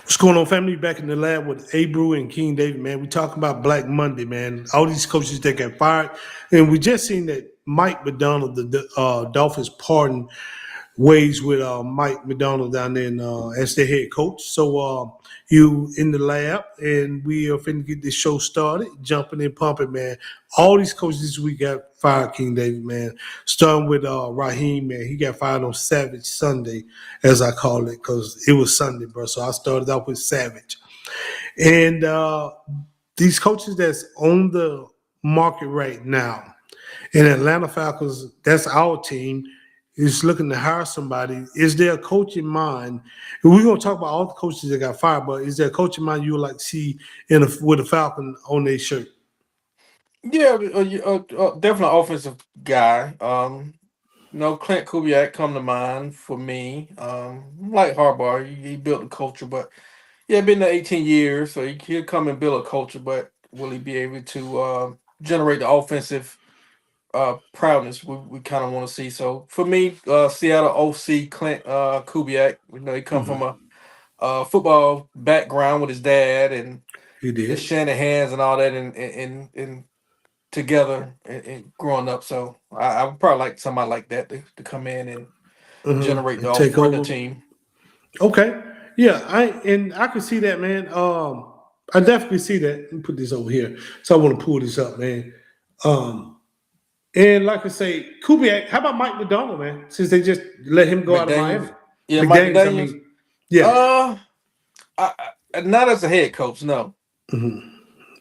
What's going on, family? Back in the lab with Abrew and King David, man. We talking about Black Monday, man. All these coaches that got fired, and we just seen that Mike McDonald, the Dolphins, pardon ways with Mike McDonald down there as their head coach. So you in the lab, and we are finna get this show started, jumping and pumping, man. All these coaches this week got fired, King David, man. Starting with Raheem, man. He got fired on Savage Sunday, as I call it, because it was Sunday, bro. So I started off with Savage. And these coaches that's on the market right now, in Atlanta Falcons, that's our team, is looking to hire somebody. Is there a coach in mind? And we're going to talk about all the coaches that got fired, but is there a coach in mind you would like to see with a Falcon on their shirt? Yeah, definitely offensive guy. Clint Kubiak come to mind for me. Like Harbaugh, he built a culture, but yeah, been there 18 years, so he'll come and build a culture, but will he be able to generate the offensive proudness we kind of want to see? So for me, Seattle OC Clint Kubiak, he come from a football background with his dad and He the did. Shanahan's and all that, and together and growing up. So I would probably like somebody like that to come in and generate And take run the over. team. Okay. Yeah, I can see that, man. I definitely see that. Let me put this over here. So I want to pull this up, man. Um, and like I say, Kubiak, how about Mike McDonald, man? Since they just let him go out of Miami. McDaniels, yeah, Mike McDaniels, I McDaniels. mean, yeah. Uh, not as a head coach, no. You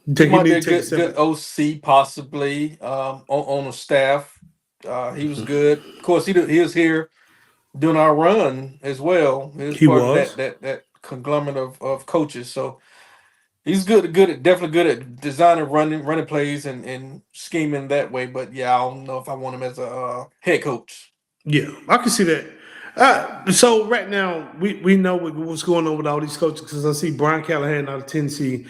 He think he might be need a to take a good step? OC possibly on the staff. He was good. Of course, he was here doing our run as well. He was He part of was. that conglomerate of coaches. So he's definitely good at designing running plays and scheming that way. But yeah, I don't know if I want him as a head coach. Yeah, I can see that. So right now we know what's going on with all these coaches because I see Brian Callahan out of Tennessee,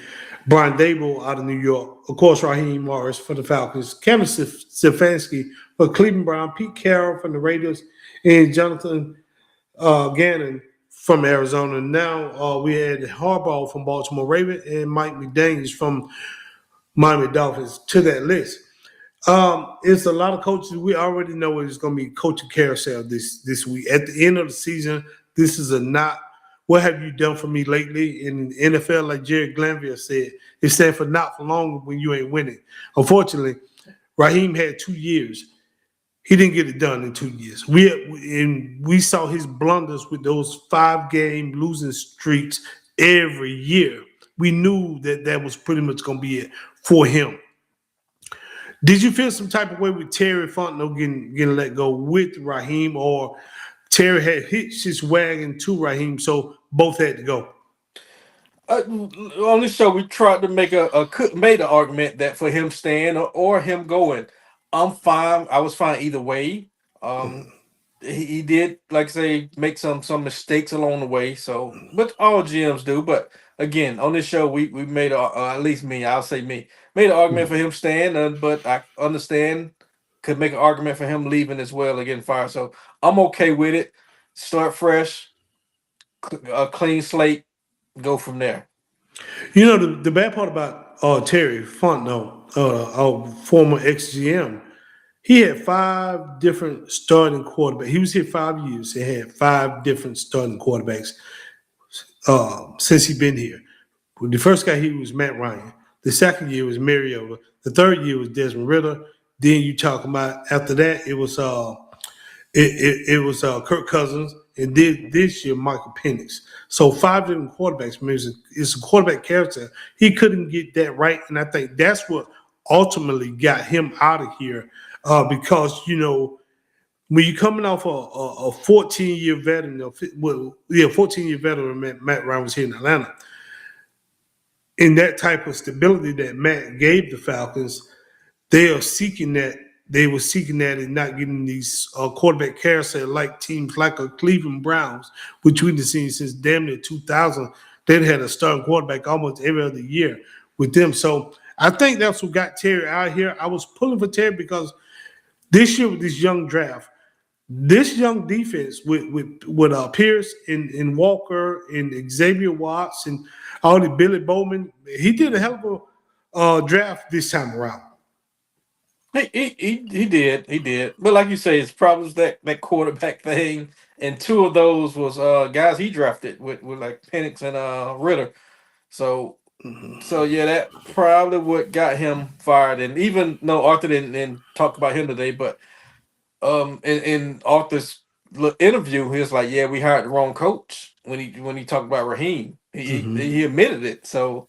Brian Dable out of New York, of course Raheem Morris for the Falcons, Kevin Stefanski for Cleveland Brown, Pete Carroll from the Raiders, and Jonathan Gannon from Arizona. Now we had Harbaugh from Baltimore Ravens and Mike McDaniels from Miami Dolphins to that list. It's a lot of coaches. We already know it's going to be coaching carousel this week. At the end of the season, this is a not. What have you done for me lately in the NFL? Like Jared Glanville said, it stands for not for long when you ain't winning. Unfortunately, Raheem had 2 years. He didn't get it done in 2 years. We saw his blunders with those 5 game losing streaks every year. We knew that was pretty much going to be it for him. Did you feel some type of way with Terry Fontenot getting let go with Raheem, or Terry had hitched his wagon to Raheem, so both had to go? On this show, we tried to make made an argument that for him staying or him going, I'm fine. I was fine either way. Um, he did, like I say, make some mistakes along the way. So, but all GMs do. But again, on this show, we made at least me, I'll say me, made an argument for him staying. But I understand could make an argument for him leaving as well and getting fired. So I'm okay with it. Start fresh, a clean slate, go from there. You know the bad part about Terry Fontenot, our former ex-GM, he had 5 different starting quarterbacks. He was here 5 years. He had 5 different starting quarterbacks since he been here. The first guy he was Matt Ryan. The second year was Mariota. The third year was Desmond Ritter. Then you talking about after that it was Kirk Cousins, and then this year Michael Penix. So 5 different quarterbacks. It's a quarterback character. He couldn't get that right, and I think that's what ultimately got him out of here. Because when you're coming off a 14-year veteran, 14-year veteran, Matt Ryan was here in Atlanta. In that type of stability that Matt gave the Falcons, they are seeking that. They were seeking that and not getting these quarterback carousel like teams like a Cleveland Browns, which we've seen since damn near 2000. They had a starting quarterback almost every other year with them. So I think that's what got Terry out here. I was pulling for Terry because this year with this young draft, this young defense with Pierce and Walker and Xavier Watts and all the Billy Bowman, he did a hell of a draft this time around. He did. But like you say, his problems that quarterback thing, and two of those was guys he drafted with like Penix and Ritter. So so yeah, that probably what got him fired. And even no, Arthur didn't talk about him today, but in Arthur's interview, he was like, "Yeah, we hired the wrong coach." When he talked about Raheem, he admitted it. So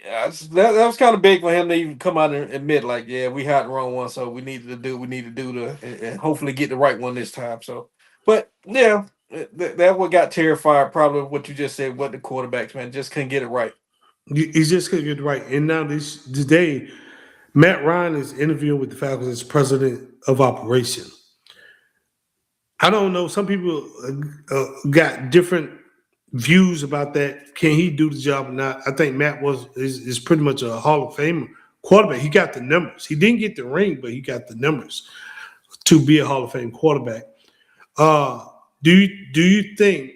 yeah, that was kind of big for him to even come out and admit, like, "Yeah, we had the wrong one, so we need to do and hopefully get the right one this time." So, but yeah, that what got terrified. Probably what you just said. What the quarterbacks, man, just couldn't get it right. He's just going to get it right. And now this today, Matt Ryan is interviewing with the Falcons as president of operation. I don't know. Some people got different views about that. Can he do the job or not? I think Matt is pretty much a Hall of Fame quarterback. He got the numbers. He didn't get the ring, but he got the numbers to be a Hall of Fame quarterback. Uh, do you think?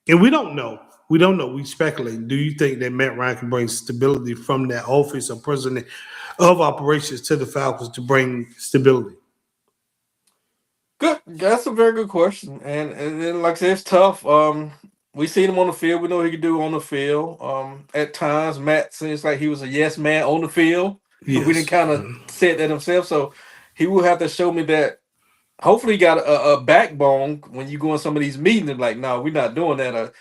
And we don't know. We don't know. We speculate. Do you think that Matt Ryan can bring stability from that office of president of operations to the Falcons to bring stability? Good. That's a very good question. And then, like I said, it's tough. We seen him on the field. We know what he can do on the field. At times, Matt seems like he was a yes man on the field. We didn't Yes. kind of said that himself. So he will have to show me that. Hopefully, he got a backbone when you go in some of these meetings. And like, no, we're not doing that.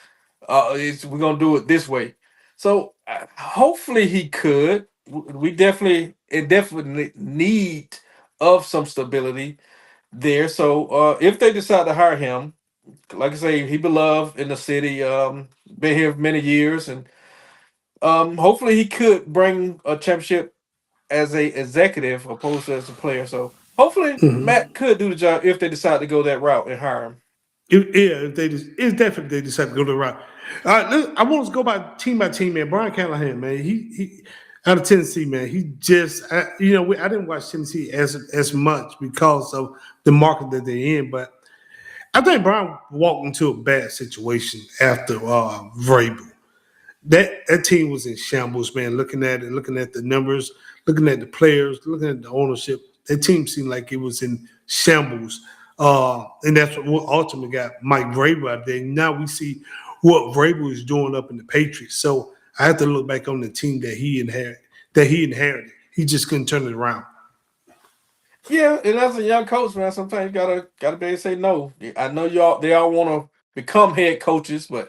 We're gonna do it this way. So hopefully, he could. We definitely need of some stability there. So if they decide to hire him, like I say, he beloved in the city, been here for many years, and hopefully he could bring a championship as a executive opposed to as a player. So hopefully Matt could do the job if they decide to go that route and hire him. If it's definitely they decide to go to the route. I want to go by team, man. Brian Callahan, man, he out of Tennessee, man. He just, I didn't watch Tennessee as much because of the market that they're in, but I think Brian walked into a bad situation after Vrabel. That team was in shambles, man. Looking at it, looking at the numbers, looking at the players, looking at the ownership, that team seemed like it was in shambles. And that's what ultimately got Mike Vrabel out there. Now we see what Vrabel is doing up in the Patriots. So I have to look back on the team that he inherited. He just couldn't turn it around. Yeah, and as a young coach, man, sometimes you gotta be able to say no. I know they all want to become head coaches, but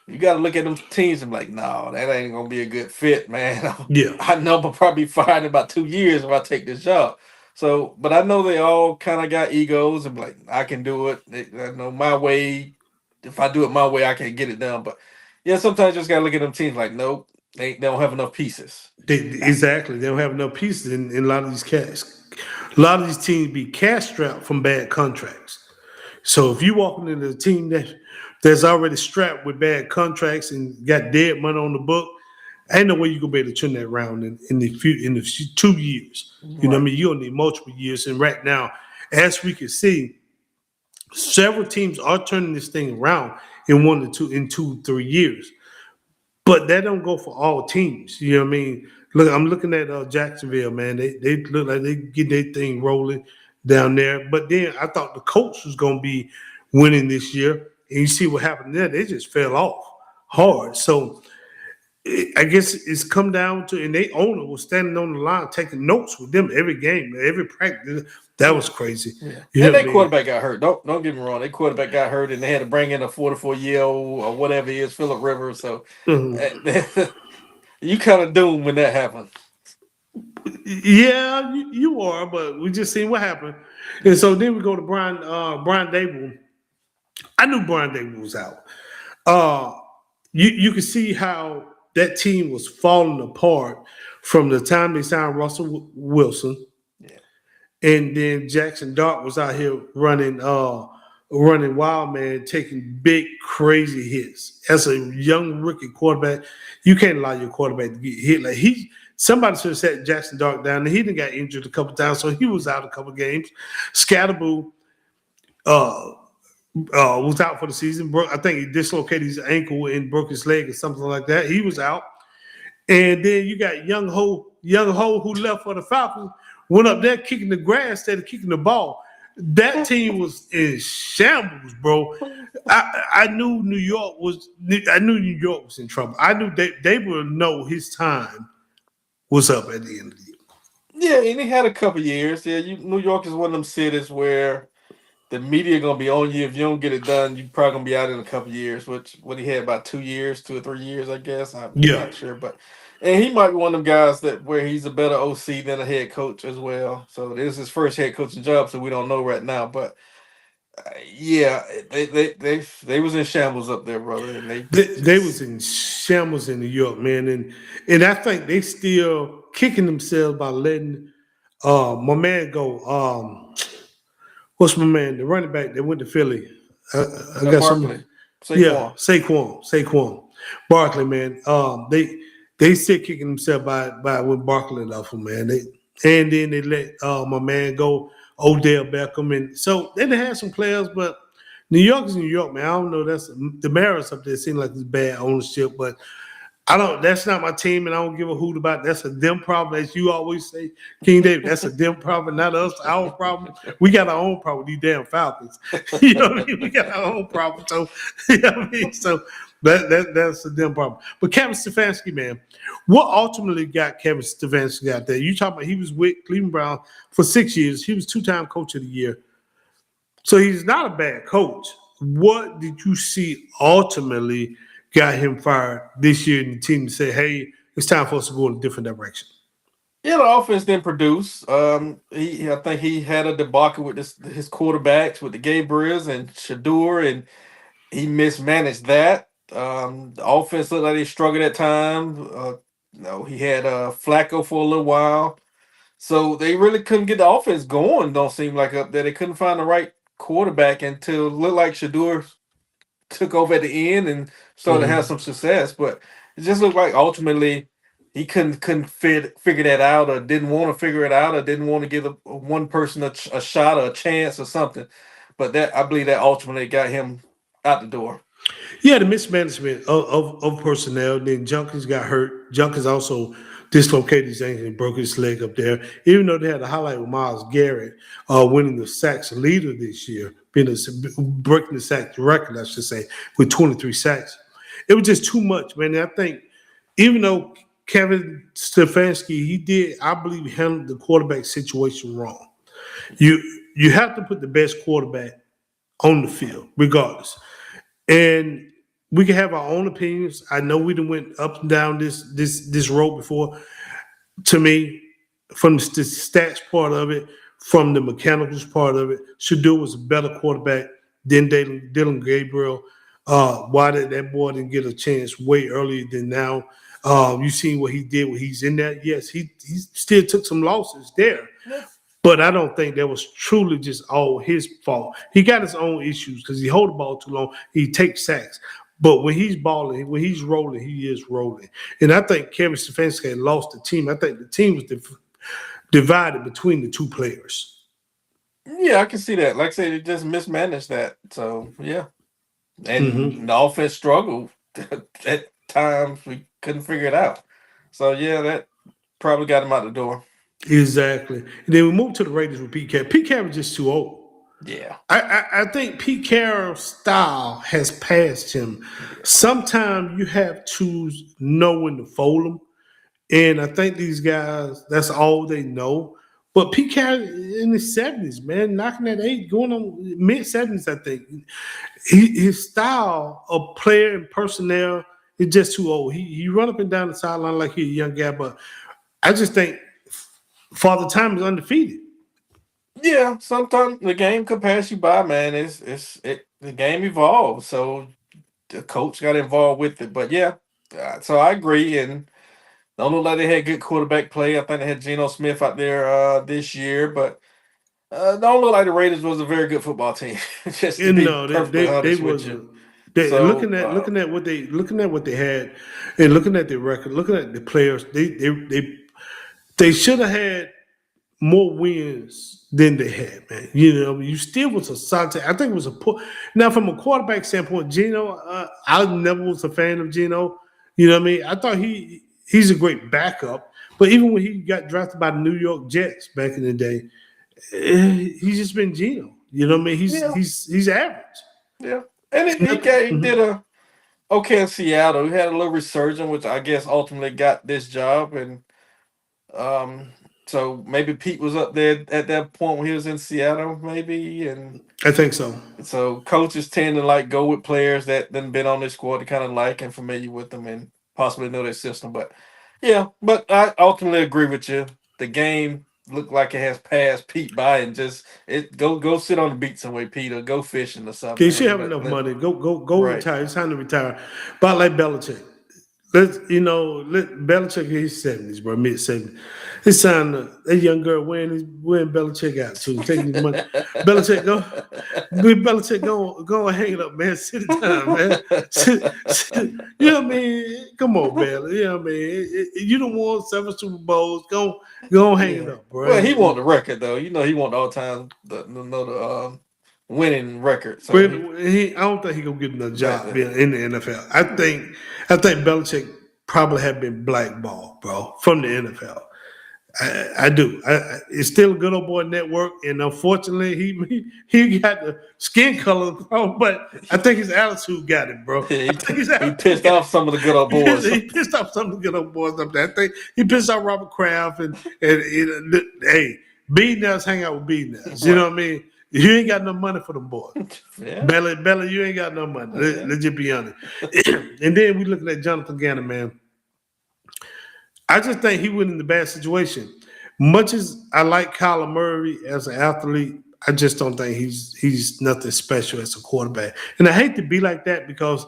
you got to look at them teams and be like, no, that ain't gonna be a good fit, man. Yeah. I know I'm probably fired in about 2 years if I take this job. So, but I know they all kind of got egos and be like, I can do it. I know my way. If I do it my way, I can get it done. But yeah, sometimes you just gotta look at them teams like, nope, they don't have enough pieces. Exactly. They don't have enough pieces in a lot of these cash. A lot of these teams be cash strapped from bad contracts. So if you walking into a team that's already strapped with bad contracts and got dead money on the book, ain't no way you gonna be able to turn that around in the 2 years. You know what I mean? You'll need multiple years. And right now, as we can see, several teams are turning this thing around in 2-3 years. But that don't go for all teams. You know what I mean? Look, I'm looking at Jacksonville, man. They look like they get their thing rolling down there. But then I thought the coach was going to be winning this year. And you see what happened there. They just fell off hard. So I guess it's come down to, and they owner was standing on the line taking notes with them every game, every practice. That was crazy. Yeah. You know And what I that mean? quarterback got hurt. Don't get me wrong. That quarterback got hurt, and they had to bring in a 44-year-old or whatever he is, Philip Rivers. So you kind of doomed when that happened. Yeah, you are, but we just seen what happened. And so then we go to Brian Dable. I knew Brian Dable was out. Uh, you can see how that team was falling apart from the time they signed Russell Wilson, Yeah. and then Jackson Dart was out here running wild, man, taking big crazy hits. As a young rookie quarterback, you can't allow your quarterback to get hit. Like somebody should have set Jackson Dart down. He didn't got injured a couple times, so he was out a couple games. Scatterboo, uh, was out for the season. I think he dislocated his ankle and broke his leg or something like that. He was out. And then you got Young Ho who left for the Falcons, went up there kicking the grass instead of kicking the ball. That team was in shambles, bro. I knew New York was. I knew New York was in trouble. I knew they would know his time was up at the end of the year. Yeah, and he had a couple years. Yeah, New York is one of them cities where the media gonna be on you if you don't get it done. You probably gonna be out in a couple years. Which what he had about 2 years, 2 or 3 years, I guess. I'm Yeah, not sure, but and he might be one of them guys that where he's a better OC than a head coach as well. So this is his first head coaching job, so we don't know right now. But yeah, they was in shambles up there, brother, and they they was just in shambles in New York, man, and I think they still kicking themselves by letting my man go. What's my man? The running back that went to Philly. I got some. Barkley, Yeah, Saquon. Saquon, Barkley, man. They still kicking themselves by when Barkley left them, man. And then they let my man go, Odell Beckham, and so they done had some players, but New York is New York, man. I don't know. That's the Mariners up there seem like it's bad ownership, but I don't. That's not my team, and I don't give a hoot about it. That's a them problem, as you always say, King David. That's a them problem, not us. Our problem. We got our own problem. These damn Falcons. You know what I mean? We got our own problem. So you know what I mean. So that's a them problem. But Kevin Stefanski, man, what ultimately got Kevin Stefanski out there? You talking about he was with Cleveland Brown for 6 years. He was 2-time coach of the year. So he's not a bad coach. What did you see ultimately got him fired this year and the team to say, hey, it's time for us to go in a different direction? Yeah, the offense didn't produce. I think he had a debacle with his quarterbacks with the Gabriels and Shadur, and he mismanaged that. The offense looked like they struggled at times. He had Flacco for a little while, so they really couldn't get the offense going. Don't seem like up there. They couldn't find the right quarterback until it looked like Shadur took over at the end and started to have Mm-hmm. some success. But it just looked like ultimately he couldn't figure that out, or didn't want to figure it out, or didn't want to give one person a shot or a chance or something. But that I believe that ultimately got him out the door. Yeah, the mismanagement of personnel. Then Junkins got hurt. Junkins also dislocated his ankle and broke his leg up there. Even though they had a highlight with Miles Garrett winning the sacks leader this year, breaking the sack record, I should say, with 23 sacks. It was just too much, man. And I think even though Kevin Stefanski, he did, I believe, handled the quarterback situation wrong. You you have to put the best quarterback on the field, regardless. And we can have our own opinions. I know we done went up and down this road before. To me, from the stats part of it, from the mechanicals part of it, Shador was a better quarterback than Dylan Gabriel. Why did that boy didn't get a chance way earlier than now? You seen what he did when he's in there. Yes, he still took some losses there. But I don't think that was truly just all his fault. He got his own issues because he hold the ball too long. He takes sacks. But when he's balling, when he's rolling, he is rolling. And I think Kevin Stefanski had lost the team. I think the team was divided between the two players. Yeah, I can see that. Like I said, they just mismanaged that. So yeah, Mm-hmm. and the offense struggled at times. We couldn't figure it out. So yeah, that probably got him out the door. Exactly. And then we moved to the Raiders with Pete Carroll. Pete Carroll was just too old. Yeah, I think Pete Carroll's style has passed him. yeah, Sometimes you have to know when to fold them. And I think these guys, that's all they know. But Pete Carroll in his 70s, man, knocking at eight, going on mid 70s, I think. His style of player and personnel is just too old. He run up and down the sideline like he's a young guy, but I just think Father Time is undefeated. yeah. Sometimes the game could pass you by, man. The game evolves, so the coach got involved with it. But yeah, so I agree. And don't look like they had good quarterback play. I think they had Geno Smith out there this year, but don't look like the Raiders was a very good football team. Just to And be no, perfectly they honest with you. wasn't. They, So looking at what they had and looking at their record, looking at the players, they should have had more wins than they had, man. You know, you still was a solid team. I think it was a poor. Now, from a quarterback standpoint, Geno, I never was a fan of Geno. You know what I mean? I thought he's a great backup, but even when he got drafted by the New York Jets back in the day, he's just been Geno. You know what I mean? He's Yeah, he's he's average. yeah. And he Mhm. did a okay in Seattle. He had a little resurgence, which I guess ultimately got this job. And um, so maybe Pete was up there at that point when he was in Seattle, maybe. And I think so. so coaches tend to like go with players that then been on their squad to kind of like and familiar with them and possibly know their system. But yeah, but I ultimately agree with you. The game looked like it has passed Pete by and just it go sit on the beach somewhere, Pete, or go fishing or Okay, you something. should And have enough let money. Go right. retire. It's time to retire. About like Belichick. Let Belichick in his 70s, bro, mid 70s. It's time to that young girl wearing Belichick out too, taking his money. Belichick Belichick go and hang it up, man. Sit it down, man. You know what I mean? Come on, Bell. You know what I mean? You don't want 7 Super Bowls. Go and hang it Yeah. up, bro. Well, he won the record though. You know, he won the all time winning record. So But he I don't think he gonna get another that, job being in the NFL. I think Belichick probably have been blackballed, bro, from the NFL. I do. It's still a good old boy network, and unfortunately, he got the skin color, bro. But I think his attitude got it, bro. I he think his he attitude pissed got off it. some of the good old boys. He pissed off some of the good old boys up there. I think he pissed off Robert Kraft and hey, B Nuts hang out with B Nuts. You know Right. what I mean? You ain't got no money for them boys. Yeah. Bella, you ain't got no money. Yeah. Let's just be honest. And then we looking at Jonathan Gannon, man. I just think he went in the bad situation. Much as I like Kyler Murray as an athlete, I just don't think he's nothing special as a quarterback. And I hate to be like that because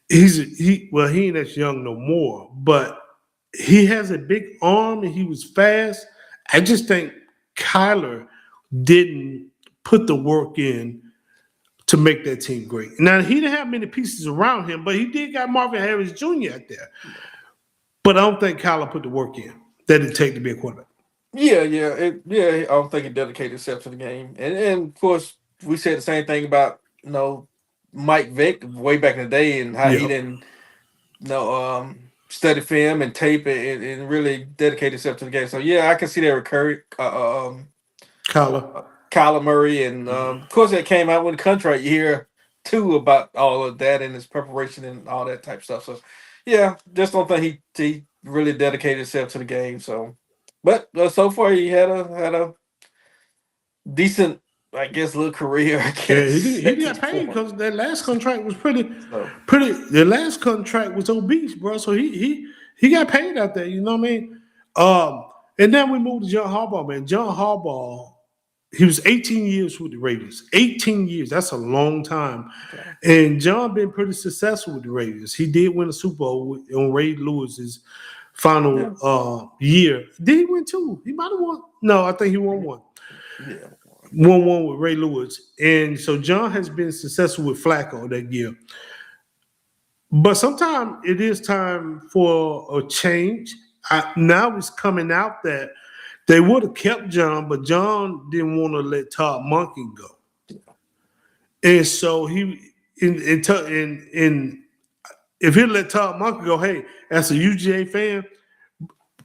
he ain't as young no more, but he has a big arm and he was fast. I just think Kyler didn't put the work in to make that team great. Now he didn't have many pieces around him, but he did got Marvin Harris Jr. out there. But I don't think Kyler put the work in that it take to be a quarterback. Yeah. I don't think he dedicated himself to the game, and of course we said the same thing about Mike Vick way back in the day and how he Yep. didn't study film and tape it and really dedicate himself to the game. So yeah, I can see that recurring. Kyler. Kyler Murray, and of course that came out with the contract year too about all of that and his preparation and all that type of stuff. So yeah, just don't think he really dedicated himself to the game. So, but so far he had a decent, I guess, little career. I Yeah, guess he at got this paid point. because that last contract was pretty, So pretty. The last contract was obese, bro. So he got paid out there. You know what I mean? And then we moved to John Harbaugh, man. John Harbaugh, he was 18 years with the Raiders. 18 years. That's a long time. okay, And John been pretty successful with the Raiders. He did win a Super Bowl on Ray Lewis's yeah, final year. Did he win two? He might have won. No, I think he won one. yeah, Won one with Ray Lewis. And so John has been successful with Flacco that year. But sometimes it is time for a change. Now it's coming out that they would have kept John, but John didn't want to let Todd Monken go. And so in if he let Todd Monken go, hey, as a UGA fan,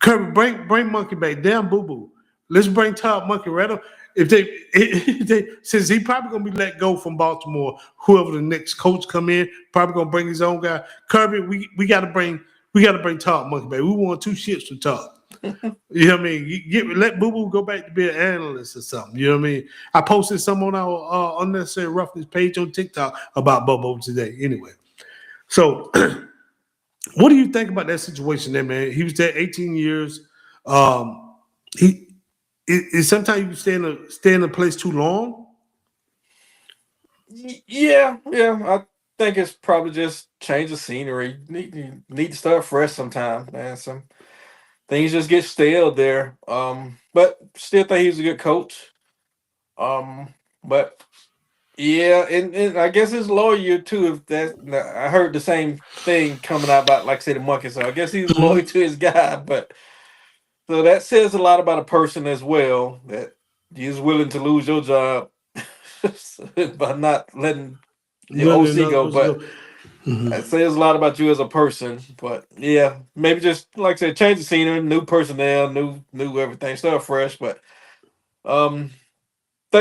Kirby, bring Monkey back. Damn boo boo. Let's bring Todd Monkey right up. If they since he probably gonna be let go from Baltimore, whoever the next coach come in, probably gonna bring his own guy. Kirby, we gotta bring Todd Monkey back. We want two shits from Todd. You know what I mean? Let Boo Boo go back to be an analyst or something. You know what I mean? I posted some on our unnecessary roughness page on TikTok about Bobo today. Anyway, so what do you think about that situation there, man? He was there 18 years. He sometimes you stay in a place too long. yeah. I think it's probably just change of scenery. Need to start fresh sometime, man. Some things just get stale there. But still think he's a good coach. But yeah, and I guess it's loyal too. If that I heard the same thing coming out about like say the monkey. So I guess he's loyal Mhm. to his guy. But So that says a lot about a person as well, that he's willing to lose your job by not letting your Letting OC another go. person But go. Mhm. that says a lot about you as a person. But yeah, maybe just like I said, change the scenery, new personnel, new everything, start fresh. But um,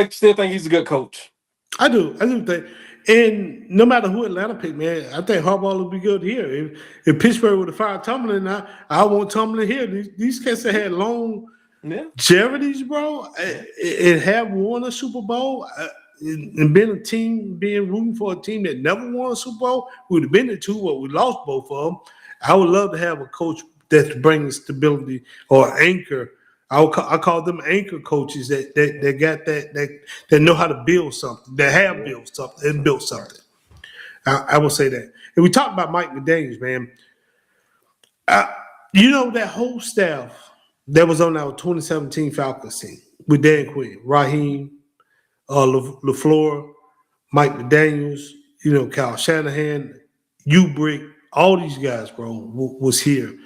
still think he's a good coach. I do think, and no matter who Atlanta pick, man, I think Harbaugh will be good here. If Pittsburgh would have fired Tomlin, I want Tomlin here. These cats that had long Yeah, charities, bro, yeah, and have won a Super Bowl, and been a team, being rooting for a team that never won a Super Bowl, we would have been the two, but we lost both of them. I would love to have a coach that brings stability or anchor. I call them anchor coaches that got that know how to build something, that have yeah. built something and built Right. something. I will say that. And we talked about Mike McDaniels, man. Uh, you know that whole staff that was on our 2017 Falcons team with Dan Quinn, Raheem, LaFleur, Mike McDaniels, Kyle Shanahan, Ubrick, all these guys, bro, was here.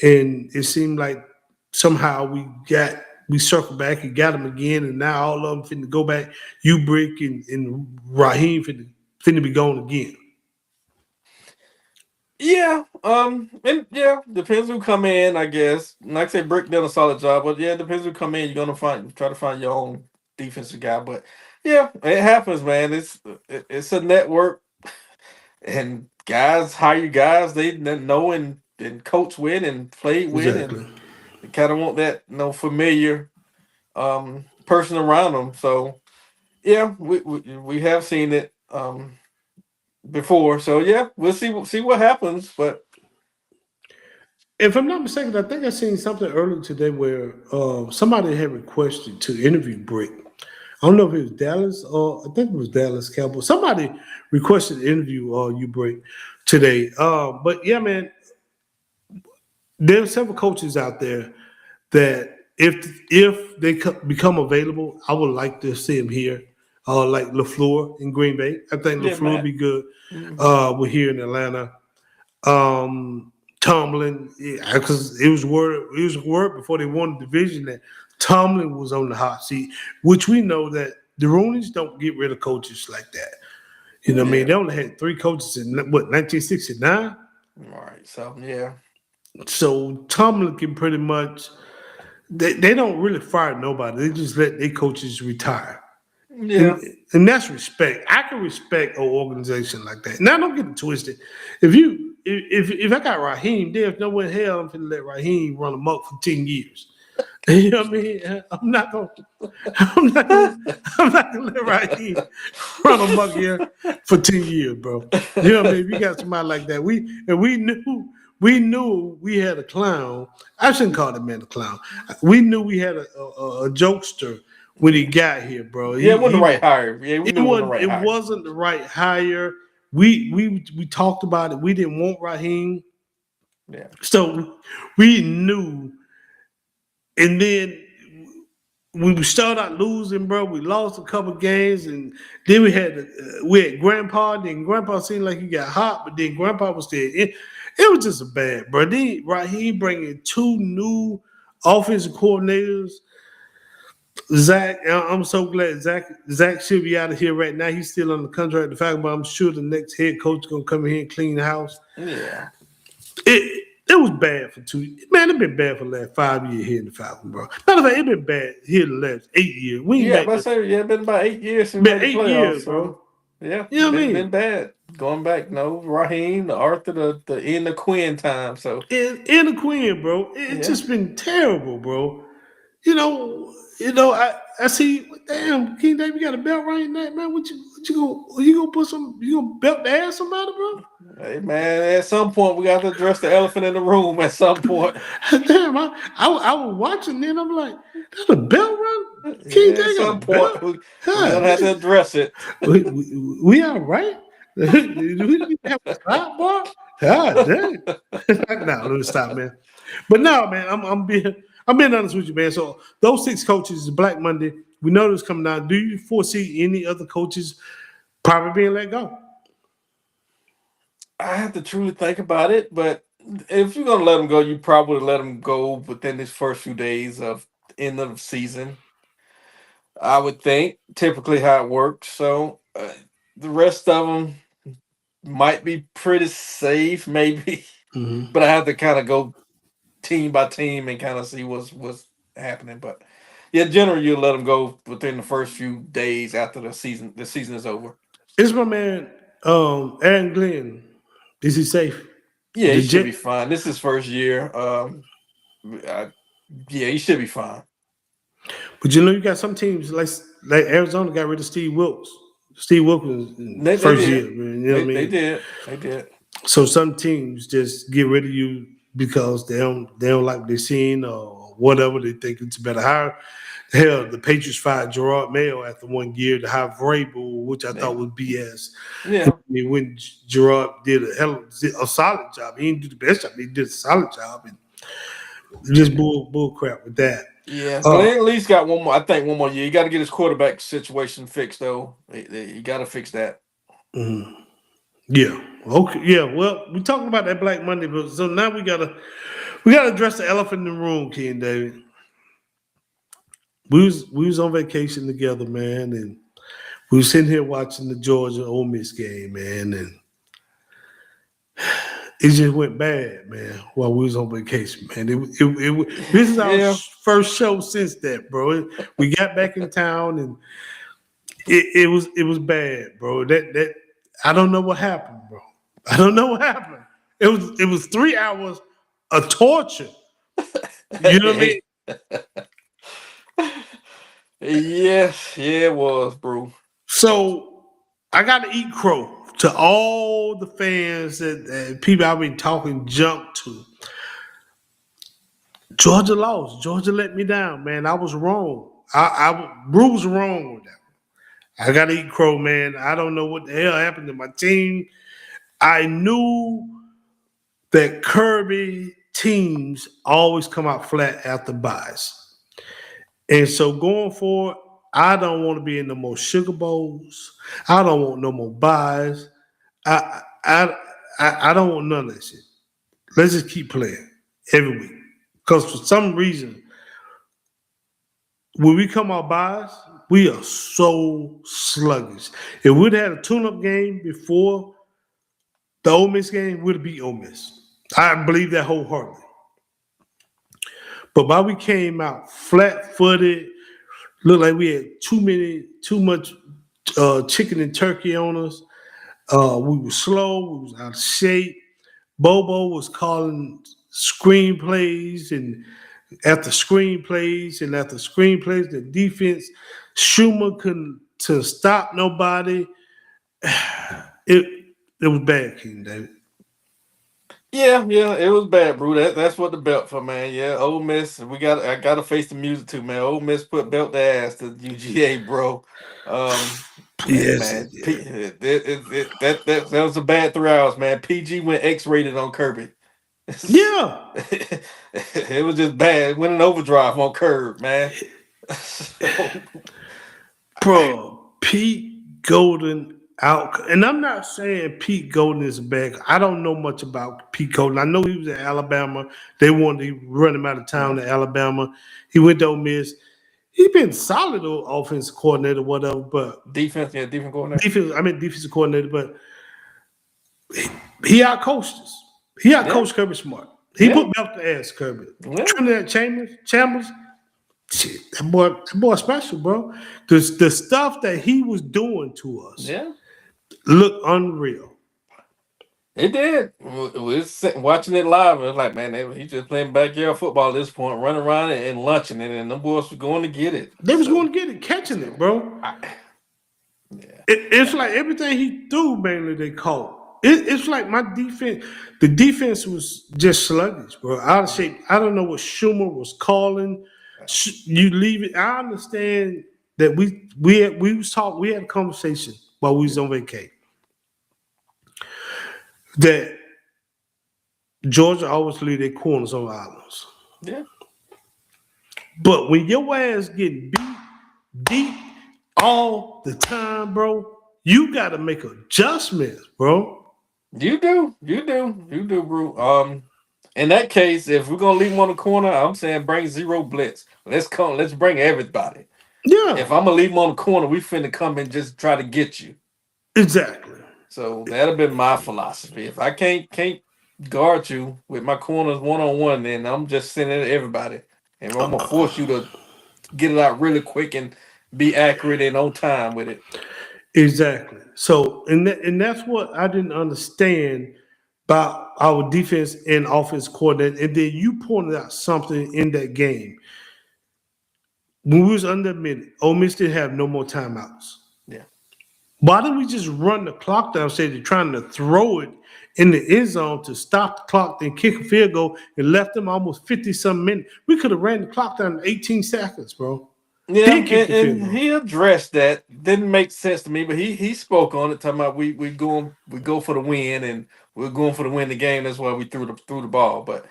And it seemed like somehow we circled back and got them again, and now all of them finna go back. Ubrick and Raheem finna be gone again. Yeah, and yeah, depends who come in, I guess. Like I say, Brick done a solid job, but yeah, depends who come in. You're gonna try to find your own defensive guy, but yeah, it happens, man. It's a network, and guys hire guys they know and coach with and play with, and Exactly. they kind of want that familiar person around them. So yeah, we have seen it before. So yeah, we'll see what happens, but. If I'm not mistaken, I think I seen something earlier today where somebody had requested to interview Brick. I don't know if it was Dallas or I think it was Dallas Cowboys. Somebody requested to interview you Brick today. But yeah, man, there's several coaches out there that if they become available, I would like to see him here. Like LaFleur in Green Bay, I think Yeah, LaFleur would Matt. be good. Hmm. We're here in Atlanta. Tomlin, because it was word before they won the division that Tomlin was on the hot seat, which we know that the Rooney's don't get rid of coaches like that. You know what I mean? Yeah. They only had three coaches in what 1969. All right. So yeah. So Tomlin can pretty much they don't really fire nobody. They just let their coaches retire. And Yeah. and that's respect. I can respect an organization like that. Now don't get it twisted. If I got Raheem, there's no way in hell I'm gonna let Raheem run amok for 10 years. You know what I mean? I'm not gonna I'm not gonna let Raheem run amok here for 10 years, bro. You know what I mean? If you got somebody like that, we knew we had a clown. I shouldn't call that man a clown. We knew we had a jokester when he got here, bro. Yeah, it wasn't the He right hire. Yeah, we it knew it wasn't the wasn't right it hire. wasn't the right hire. We talked about it. We didn't want Raheem, Yeah. so we knew. And then when we started out losing, bro, we lost a couple games, and then we had Grandpa. Then Grandpa seemed like he got hot, but then Grandpa was still in. It was just a bad, bro. Then Raheem bringing two new offensive coordinators. Zach, I'm so glad Zach should be out of here right now. He's still on the contract. The fact, but I'm sure the next head coach is gonna come in here and clean the house. Yeah. It was bad for 2 years. Man, it been bad for the last 5 years here in the Falcon, bro. Matter of fact, it been bad here the last 8 years. We ain't Yeah, made but I say yeah, it's been about 8 years since we been made the eight playoffs. years, So bro. yeah, You know what I been mean? bad. Going back, no Raheem, the Arthur, the in the Quinn time. So In the Queen, bro. It's yeah. just been terrible, bro. I see. Damn, King David got a belt right now, man. You gonna put some? You gonna belt the ass somebody, bro? Hey man, at some point we got to address the elephant in the room. At some point, Damn, I was watching, then I'm like, that's a belt run. King yeah, at David got a some point belt. we're God, gonna have to address it. we all right? We have a stop bar? God dang. Nah, let me stop, man. But no, man, I'm being honest with you, man. So those six coaches is Black Monday. We know this coming down. Do you foresee any other coaches probably being let go? I have to truly think about it, but if you're gonna let him go, you probably let him go within his first few days of end of the season. I would think typically how it works. So the rest of them might be pretty safe, maybe, Mhm. but I have to kind of go team by team and kind of see what's happening. But yeah, generally you let them go within the first few days after the season. The season is over. It's my man, Aaron Glenn. Is he safe? Yeah, he The should Jet, be fine. This is his first year. I, yeah, he should be fine. but you know you got some teams like Arizona got rid of Steve Wilkes. Steve Wilkes in They first did. year, man, you know what I They mean? did. They did. So some teams just get rid of you because they don't like what they're seeing or whatever. They think it's a better hire. Hell, the Patriots fired Gerard Mayo after 1 year to hire Vrabel, which I thought They, was BS. I yeah. mean, when Gerard did a solid job, he didn't do the best job. He did a solid job, and just bull crap with that. Yeah, Uh, Glenn at least got one more. I think one more year. You got to get his quarterback situation fixed, though. You got to fix that. mm, yeah, okay, yeah. Well, we're talking about that Black Monday, but so now we gotta address the elephant in the room, King David. We was on vacation together, man, and we was sitting here watching the Georgia Ole Miss game, man, and it just went bad, man, while we was on vacation, man. This is our Yeah, first show since that, bro. We got back in town, and it was bad, bro. That I don't know what happened, bro. I don't know what happened. It was 3 hours of torture. You know what I mean? yes, yeah, it was, bro. So I got to eat crow to all the fans that people I've been talking junk to. Georgia lost. Georgia let me down, man. I was wrong. Brew was wrong with that. I got to eat crow, man. I don't know what the hell happened to my team. I knew that Kirby teams always come out flat after buys. And so going forward, I don't want to be in no more sugar bowls. I don't want no more buys. I I I don't want none of that shit. Let's just keep playing every week. Because for some reason, when we come out buys, we are so sluggish. If we'd had a tune-up game before the Ole Miss game, we'd have beat Ole Miss. I believe that wholeheartedly. But while we came out flat-footed, looked like we had too much chicken and turkey on us. We were slow. We was out of shape. Bobo was calling screenplays and after screenplays and after screenplays. The defense, Schumer couldn't to stop nobody. It was bad, King David. Yeah, yeah, it was bad, bro. That's what the belt for, man. Yeah, Ole Miss. I gotta face the music too, man. Ole Miss put belt their ass to UGA, bro. Hey, Yes, man, yeah. that was a bad 3 hours, man. PG went X-rated on Kirby. Yeah, It was just bad. It went in overdrive on Curb, man. So, bro. Pete Golden out, and I'm not saying Pete Golden is bad. I don't know much about Pete Golden. I know he was at Alabama. They wanted to run him out of town yeah, to Alabama. He went to Ole Miss. He been solid offensive coordinator, whatever, but defense, yeah, defense coordinator. defensive coordinator, but he outcoached us. He Yeah, outcoached Kirby Smart. He yeah, put belt to ass Kirby. yeah, Trinidad Chambers, shit, that boy special, bro. The stuff that he was doing to us yeah. looked unreal. It did. Watching it live. It was like, man, he's just playing backyard football at this point, running around and lunching, and the boys were going to get it. They was going to get it, catching it, bro. I, yeah, It's like everything he threw, mainly they caught. It's like my defense. The defense was just sluggish, bro. Out of shape. I don't know what Schumer was calling. You leave it. I understand that we had a conversation while we was on vacation that Georgia always leave their corners on islands, yeah. but when your ass getting beat deep all the time, bro, you got to make adjustments, bro. You do, bro. In that case, if we're gonna leave him on the corner, I'm saying bring zero blitz. Let's come. Let's bring everybody. Yeah, If I'm gonna leave him on the corner, we finna come and just try to get you. exactly. So that'll be my philosophy. If I can't guard you with my corners one on one, then I'm just sending it to everybody, and I'm gonna force you to get it out really quick and be accurate and on time with it. Exactly. So, and that's what I didn't understand about our defense and offense coordinator. And then you pointed out something in that game. When we was under a minute, Ole Miss didn't have no more timeouts. Yeah. Why didn't we just run the clock down instead of trying to throw it in the end zone to stop the clock, then kick a field goal and left them almost 50 some minutes? We could have ran the clock down in 18 seconds, bro. Yeah, Then kick the field and goal. he addressed that. Didn't make sense to me, but he spoke on it, talking about we go for the win and we're going for the win the game. That's why we threw the ball. But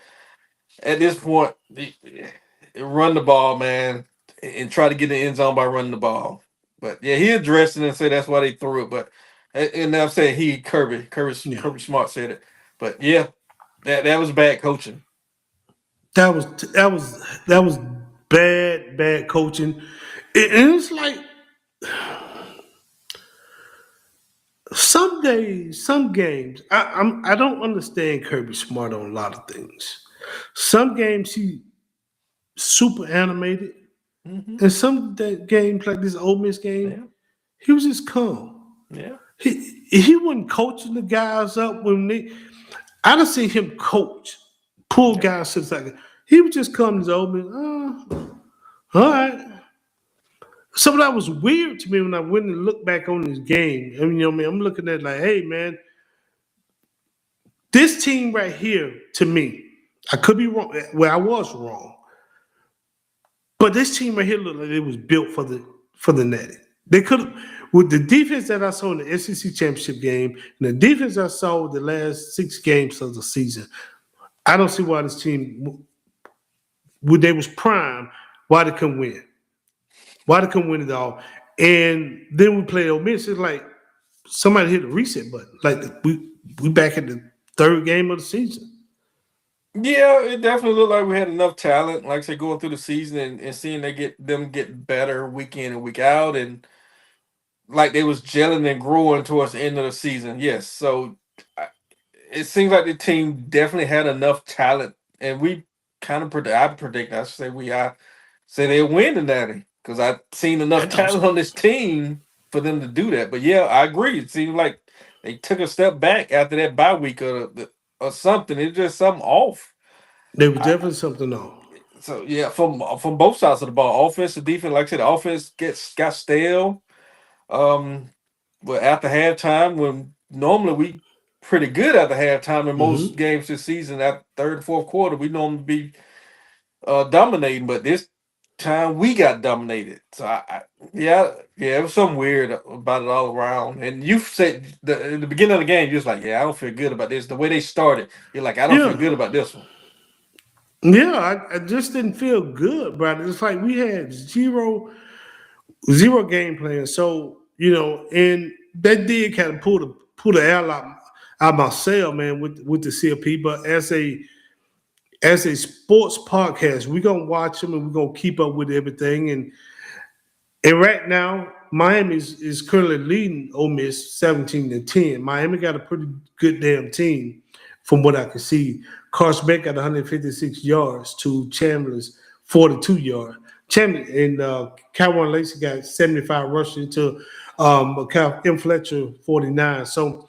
at this point, run the ball, man, and try to get in the end zone by running the ball. But yeah, he addressed it and said that's why they threw it. But and I'm saying Yeah. Kirby Smart said it. But yeah, that was bad coaching. That was bad coaching. And it's like some days, some games, I don't understand Kirby Smart on a lot of things. Some games he super animated, Hmm. and some games like this Ole Miss game, Yeah, he was just calm. yeah, He wasn't coaching the guys up when they. I done seen him coach, pull yeah. guys to the side. He was just coming to Ole Miss. All right. So that was weird to me when I went and looked back on this game. I mean, you know what I mean? I'm looking at it like, hey man, this team right here, to me, I could be wrong. Well, I was wrong. But this team right here looked like it was built for the netting. They could have with the defense that I saw in the SEC championship game and the defense I saw with the last 6 games of the season. I don't see why this team, when they was prime, why they couldn't win. Why they couldn't win it all. And then we played Ole Miss. It's like somebody hit the reset button. Like we back at the third game of the season. Yeah, it definitely looked like we had enough talent. Like I said, going through the season and seeing them get better week in and week out, and like they was gelling and growing towards the end of the season. Yes, so I- it seems like the team definitely had enough talent, and we kind of predict. I should say I say they win in that because I've seen I enough thought talent so. on this team for them to do that. But yeah, I agree. It seems like they took a step back after that bye week or something. It's just something off. There was I, definitely something on. so yeah, from both sides of the ball, offense and defense. Like I said, the offense got stale. Um, but after halftime, when normally we pretty good after halftime in most Mm-hmm. games this season, at third and fourth quarter, we normally be dominating. But this time we got dominated. So yeah, it was something weird about it all around. And you said in the beginning of the game, you was like, yeah, I don't feel good about this. The way they started, you're like, I don't feel Yeah. good about this one. Yeah, I just didn't feel good, brother. It's like we had zero game plan. So, and that did kind of pull the air out myself, man, with the CLP. But as a sports podcast, we're gonna watch them and we're gonna keep up with everything. And right now, Miami is currently leading Ole Miss 17-10. Miami got a pretty good damn team, from what I can see. Carson Beck got 156 yards to Chandler's 42 yards. Chandler and Calvin Lacey got 75 rushing to M. Fletcher 49. So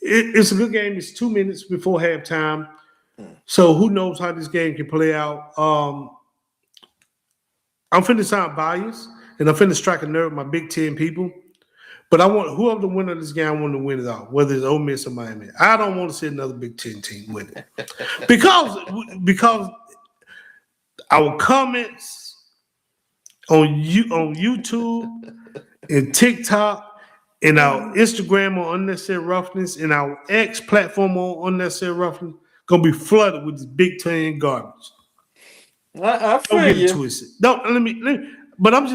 it's a good game. It's 2 minutes before halftime. Mm. So who knows how this game can play out? I'm finna sound biased, and I'm finna strike a nerve with my Big Ten people. But I want whoever the winner of this game, I want to win it all, whether it's Ole Miss or Miami. I don't want to see another Big Ten team win it because our comments on YouTube and TikTok and our Instagram on unnecessary roughness and our X platform on unnecessary roughness gonna be flooded with this Big Ten garbage. I Don't feel get it you. twisted. Don't let me. But I'm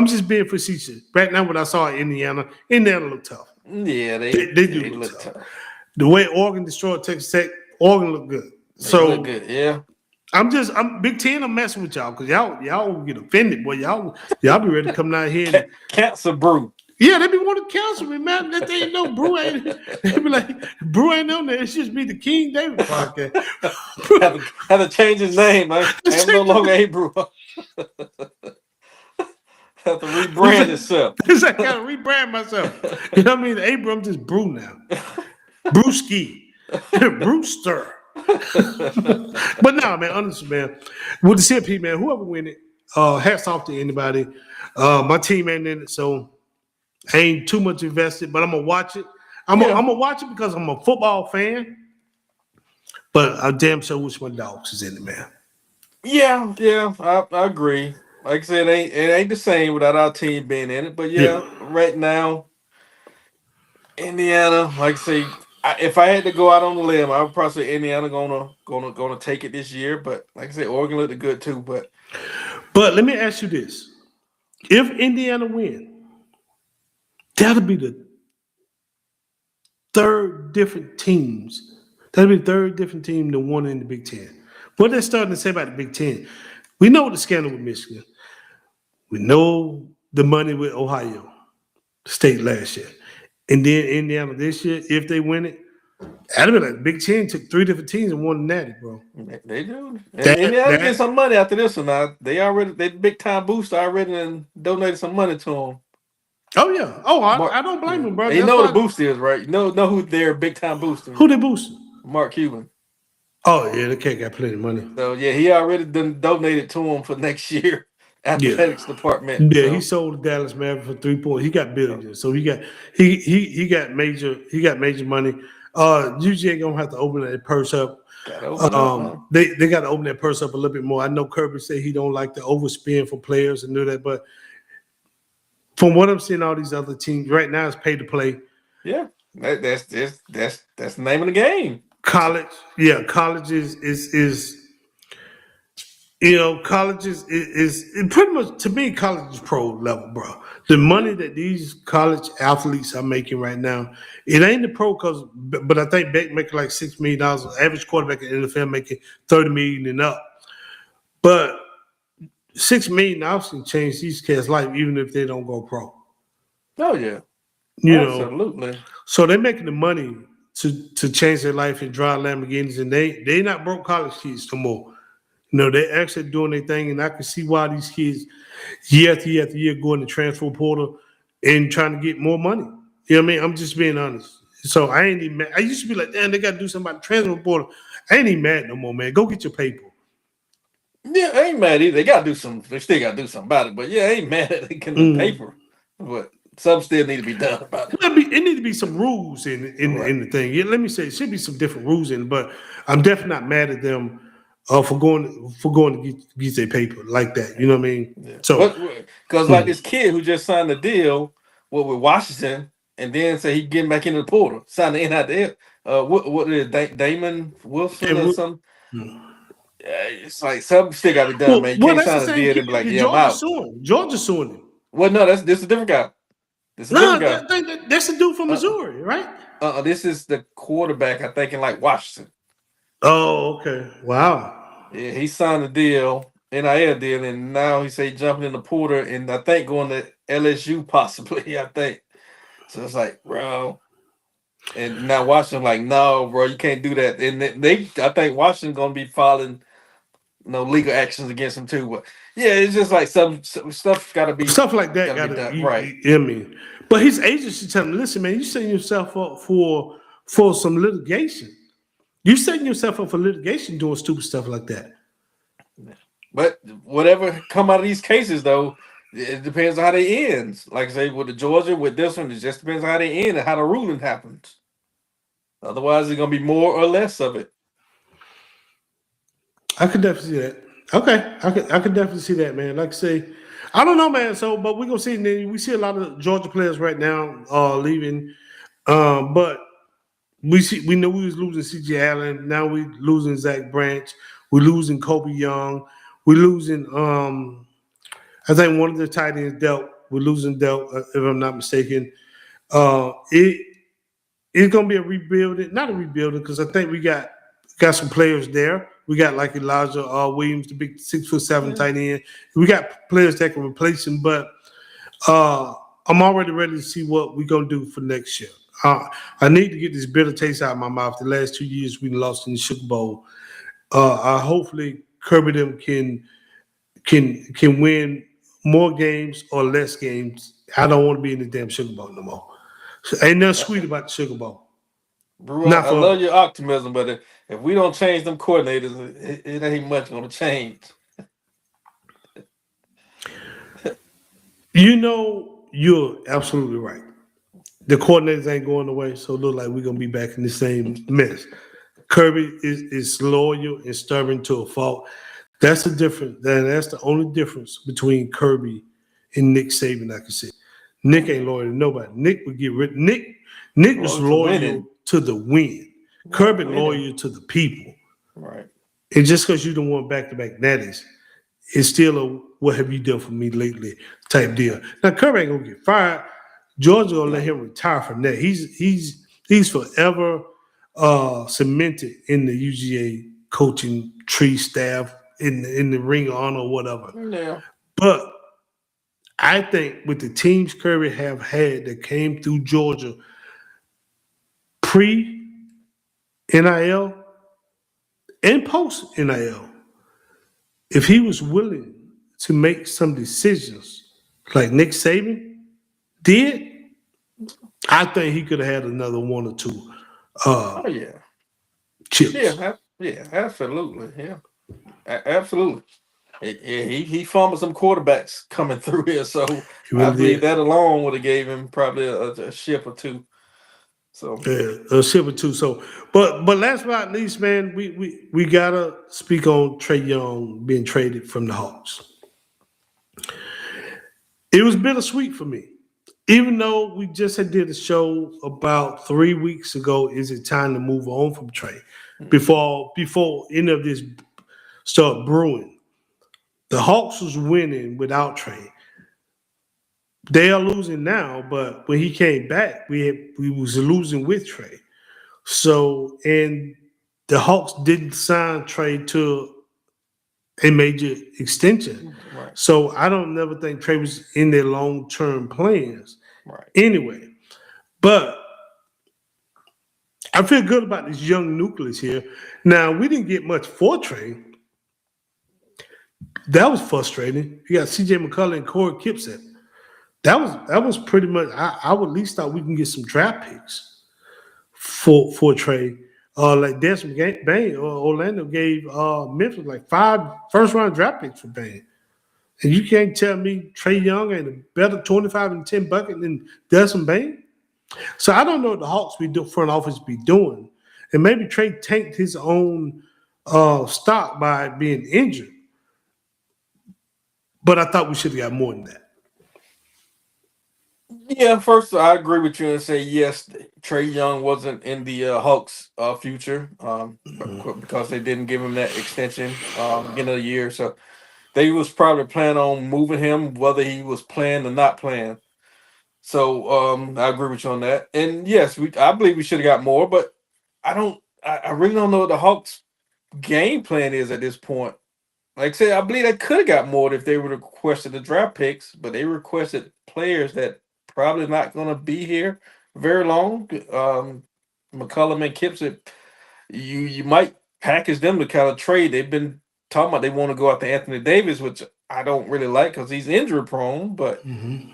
just being facetious. Right now, what I saw in Indiana looked tough. Yeah, They do they look look tough. tough. The way Oregon destroyed Texas Tech, Oregon looked good. They look So good. Yeah. I'm Big Ten. I'm messing with y'all because y'all get offended, boy. Y'all be ready to come down here and Cancer brew. yeah, they be wanting to cancel me, man. That they ain't no Brew ain't. They be like Brew ain't on there. It should be the King David podcast. Have to change his name. I am no longer a brew. Have to rebrand itself. This I gotta rebrand myself. You know what I mean? Abram just Brew now. Brewski. Brewster. But nah, man, honestly, man, with the CP, man, whoever win it, hats off to anybody. My team ain't in it, so I ain't too much invested, but I'm gonna watch it. I'm gonna watch it because I'm a football fan. But I damn sure wish my dogs is in it, man. Yeah, I agree. Like I said, it ain't the same without our team being in it. But Yeah. yeah, right now, Indiana, like I say, if I had to go out on a limb, I would probably say Indiana gonna take it this year. But like I said, Oregon looked good too. But But let me ask you this: if Indiana win, that'll be the third different teams. That'll be the third different team than one in the Big Ten. What they're starting to say about the Big Ten, we know the scandal with Michigan. We know the money with Ohio State last year. And then Indiana this year, if they win it, that'll be like Big Ten took three different teams and won the Natty, bro. they do, and Indiana get That some money after this one. Now they big time booster already and donated some money to them. oh yeah. Oh, Mark, I don't blame yeah, them, bro. and you That's know what a why boost is, right? You know who their big time booster? who they boosted? Mark Cuban. Oh yeah, the cat got plenty of money. So yeah, he already done donated to him for next year Yeah. athletics department. Yeah, he So sold the Dallas Mavericks for 3 points. He got billions, so he got major money. UGA gonna have to open that purse up. gotta open up, man. They got to open that purse up a little bit more. I know Kirby said he don't like to overspend for players and do that, but from what I'm seeing, all these other teams right now is pay to play. Yeah, that's the name of the game. College, yeah, college is college is pretty much to me. College is pro level, bro. The money that these college athletes are making right now, it ain't the pro because, but I think Beck making like $6 million. Average quarterback in the NFL making 30 million and up. But $6 million can change these kids' life even if they don't go pro. Oh yeah, You know, absolutely. so they're making the money to change their life and drive Lamborghinis, and they not broke college kids no more. They're actually doing their thing, and I can see why these kids year after year after year going to transfer portal and trying to get more money. You know what I mean? I'm just being honest. So I ain't even mad. I used to be like, damn, they got to do something about the transfer portal. I ain't even mad no more, man. Go get your paper. Yeah, I ain't mad either. They gotta do some. They still gotta do something about it. But yeah, I ain't mad at getting the paper. But some still need to be done about it. Well, it need to be some rules in the thing. Yeah, let me say, it should be some different rules in it, but I'm definitely not mad at them for going to get their paper like that. You know what I mean? Yeah. So, Because like this kid who just signed a deal with Washington and then say he getting back into the portal, signed the NIL. What is it, Damon Wilson or something? It's like something still got to be done, man. You can't that's the sign a same deal kid and be like, that yeah, I'm out. Georgia's suing him. Well, no, this is a different guy. This is a No, different guy. that's the dude from Missouri, right? This is the quarterback, I think, in like Washington. Oh, okay. Wow. Yeah, he signed a deal, NIL deal, and now he say jumping in the portal and I think going to LSU possibly, I think. So it's like, bro. And now Washington like, no, bro, you can't do that. And I think Washington gonna be filing legal actions against him too. But yeah, it's just like some stuff gotta be stuff like that gotta be done. Right. I mean, but his agent should tell him, listen, man, you setting yourself up for some litigation. You setting yourself up for litigation doing stupid stuff like that. But whatever come out of these cases, though, it depends on how they end. Like I say, with the Georgia, with this one, it just depends on how they end and how the ruling happens. Otherwise, it's gonna be more or less of it. I could definitely see that. Okay, I could definitely see that, man. Like I say, I don't know, man. So, but we're gonna see. We see a lot of Georgia players right now leaving, but we know we was losing C.J. Allen. Now we losing Zach Branch. We're losing Kobe Young. We're losing. I think one of the tight ends dealt. We're losing Delt, if I'm not mistaken. It's gonna be a rebuilding, not a rebuilding, because I think we got got some players there. We got like Elijah Williams, the big 6'7" Yeah. tight end. We got players that can replace him, but uh, I'm already ready to see what we're gonna do for next year. I need to get this bitter taste out of my mouth. The last 2 years we lost in the Sugar Bowl. I hopefully Kirby them can win more games or less games. I don't want to be in the damn Sugar Bowl no more. So ain't nothing sweet about the Sugar Bowl. Brew, Not I for love us. your optimism, but if we don't change them coordinators, it ain't much gonna change. You know, you're absolutely right. The coordinators ain't going away, so it look like we're gonna be back in the same mess. Kirby is loyal and stubborn to a fault. That's the difference. That's the only difference between Kirby and Nick Saban. I can see. Nick ain't loyal to nobody. Nick would get rid. Nick was Loyal to loyal winning, to the win. right? Kirby Winning, loyal to the people. right? And just because you don't want back to back natties, it's still a what have you done for me lately type deal. Now Kirby ain't gonna get fired. Georgia gonna let No, him retire from that. He's forever cemented in the UGA coaching tree staff in the ring of honor or whatever. yeah, But I think with the teams Kirby have had that came through Georgia pre NIL and post NIL, if he was willing to make some decisions like Nick Saban did, I think he could have had another one or two uh, oh yeah, chips. yeah, absolutely, yeah, absolutely. He fumbled some quarterbacks coming through here, so He I really believe did. that alone would have gave him probably a ship or two. So Yeah, a chip or two. So, but last but not least, man, we gotta speak on Trey Young being traded from the Hawks. It was bittersweet for me. Even though we just had did a show about 3 weeks ago, is it time to move on from Trey? mhm, Before any of this start brewing, the Hawks was winning without Trey. They are losing now, but when he came back, we was losing with Trey. So and the Hawks didn't sign Trey to a major extension. right, So I don't never think Trey was in their long term plans right. anyway. But I feel good about this young nucleus here. Now we didn't get much for Trey. That was frustrating. You got CJ McCullough and Corey Kipsett. That was pretty much. I would at least thought we can get some draft picks for Trey. Like Desmond Bain or Orlando gave Memphis like 5 first round draft picks for Bain. And you can't tell me Trey Young ain't a better 25 and 10 bucket than Desmond Bain. So I don't know what the Hawks front office be doing. And maybe Trey tanked his own stock by being injured. But I thought we should have got more than that. Yeah, first I agree with you and say yes. Trey Young wasn't in the Hawks' future because they didn't give him that extension beginning of the year. So they was probably planning on moving him, whether he was playing or not playing. So I agree with you on that. And yes, I believe we should have got more, but I really don't know what the Hawks' game plan is at this point. Like I said, I believe they could have got more if they would have requested the draft picks, but they requested players that probably not going to be here very long. McCullum and Kipson, you might package them to kind of trade. They've been talking about they want to go after Anthony Davis, which I don't really like because he's injury prone. But Mm-hmm.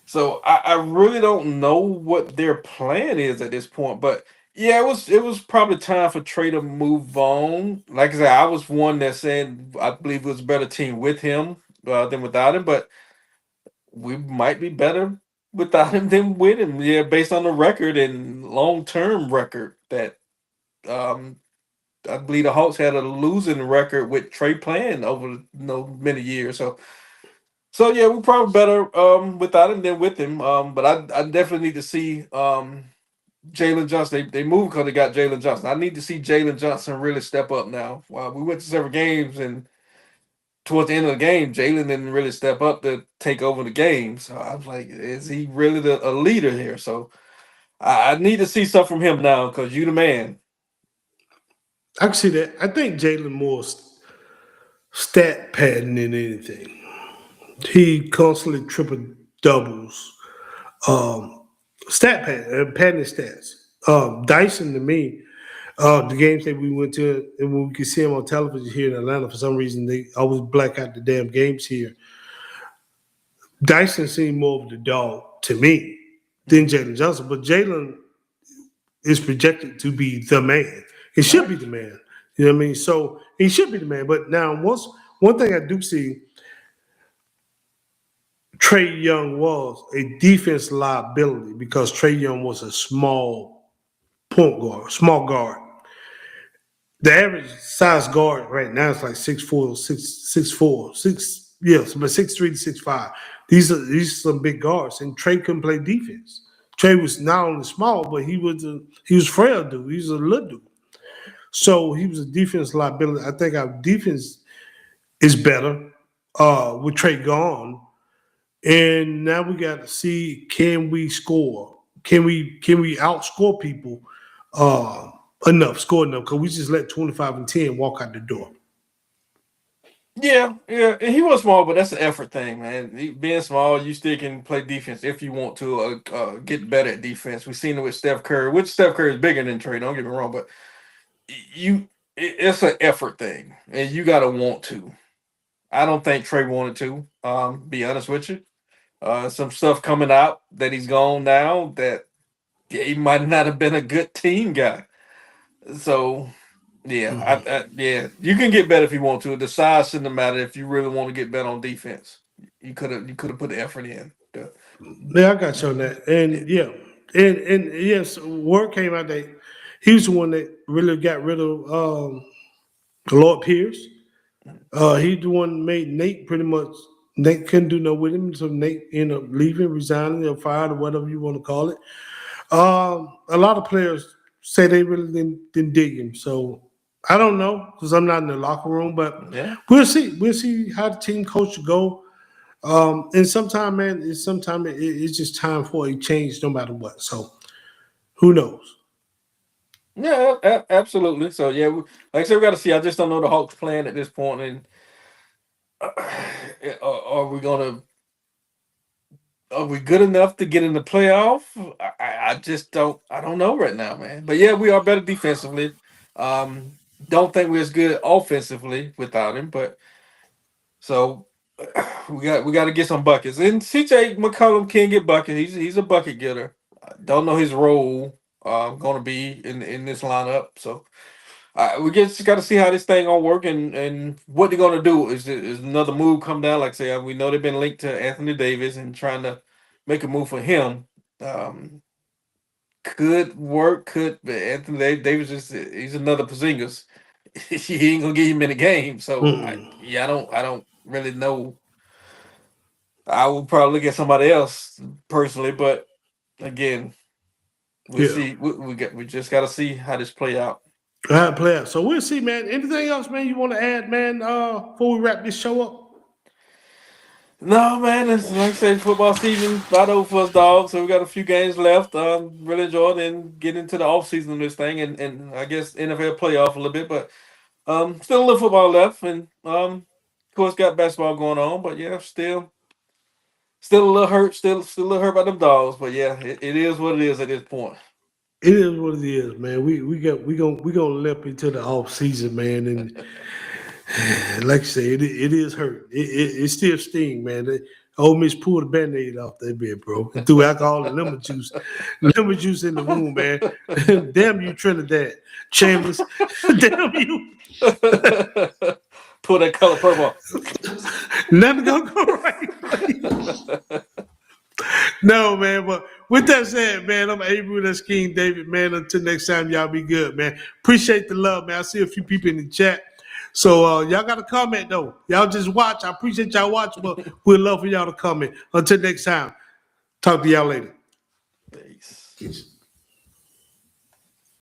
so I really don't know what their plan is at this point. But yeah, it was probably time for Trey to move on. Like I said, I was one that said I believe it was a better team with him than without him, but we might be better without him than with him. Yeah, based on the record and long term record that um I believe the Hawks had a losing record with Trey playing over many years. So yeah, we're probably better without him than with him. But I definitely need to see Jalen Johnson. They moved because they got Jalen Johnson. I need to see Jalen Johnson really step up now. We went to several games and towards the end of the game, Jalen didn't really step up to take over the game. So I was like, is he really a leader here? So I need to see stuff from him now because you the man. I can see that. I think Jalen Moore's stat pattern than anything. He constantly triple doubles. Um, stat pattern stats. Dyson to me, the games that we went to and when we could see him on television here in Atlanta, for some reason they always black out the damn games here. Dyson seemed more of the dog to me than Jalen Johnson, but Jalen is projected to be the man. He should Right. be the man. You know what I mean? So he should be the man. But now, one thing I do see, Trey Young was a defense liability because Trey Young was a small point guard, small guard. The average size guard right now is like 6'4", 6'4", yes, but 6'3" to 6'5". These are some big guards, and Trey couldn't play defense. Trey was not only small, but he was frail dude. He was a little dude. So he was a defense liability. I think our defense is better with Trey gone. And now we got to see, can we score? Can we outscore people uh, score enough? Because we just let 25 and 10 walk out the door. Yeah, yeah, and he was small, but that's an effort thing, man. Being small, you still can play defense if you want to get better at defense. We've seen it with Steph Curry, which Steph Curry is bigger than Trey. Don't get me wrong, but it's an effort thing, and you got to want to. I don't think Trey wanted to. Be honest with you, some stuff coming out that he's gone now that he might not have been a good team guy. So yeah, yeah, you can get better if you want to. The size shouldn't matter if you really want to get better on defense. You could have put the effort in. Yeah, I got you on that. And yeah, and yes, word came out that he was the one that really got rid of Lord Pierce. He the one made Nate pretty much. Nate couldn't do no with him, so Nate ended up leaving, resigning, or fired, or whatever you want to call it. A lot of players say they really didn't dig him. So I don't know because I'm not in the locker room, but Yeah. we'll see. We'll see how the team coach go. And sometimes, man, it's just time for a change, no matter what. So who knows? Yeah, absolutely. So yeah, like I said, we got to see. I just don't know the Hawks plan at this point, and are we gonna? Are we good enough to get in the playoff? I just don't. I don't know right now, man. But yeah, we are better defensively. Um, don't think we're as good offensively without him, but so we got to get some buckets. And CJ McCollum can get buckets. He's a bucket getter. I don't know his role going to be in this lineup. So we just got to see how this thing gonna work and what they're gonna do. Is another move come down? Like I say, we know they've been linked to Anthony Davis and trying to make a move for him. Um, could work. Could but Davis he's another Porzingis. He ain't gonna get him in the game. So Mm-mm. I don't really know. I would probably look at somebody else personally, but again, we'll Yeah, see. We just got to see how this play out. all right, player. So we'll see, man. Anything else, man? You want to add, man? Before we wrap this show up? No, man, it's like I said, football season about over for us, dog. So we got a few games left. Really enjoyed and get into the off season of this thing, and I guess NFL playoff a little bit, but still a little football left, and of course got basketball going on, but yeah, still a little hurt, still a little hurt by them dogs, but yeah, it is what it is at this point. It is what it is, man. We gonna limp into the off season, man, and like I say, it is hurt. It still sting, man. Old Miss pulled the band-aid off that bit, bro. And threw alcohol and lemon juice in the wound, man. Damn you, Trinidad Chambers. Damn you. Pull that color purple. Nothing gonna go right. No, man. But with that said, man, I'm Avery. That's King David, man. Until next time, y'all be good, man. Appreciate the love, man. I see a few people in the chat. So y'all got to comment though. Y'all just watch. I appreciate y'all watching, but we'd love for y'all to comment. Until next time, talk to y'all later. Peace. Peace.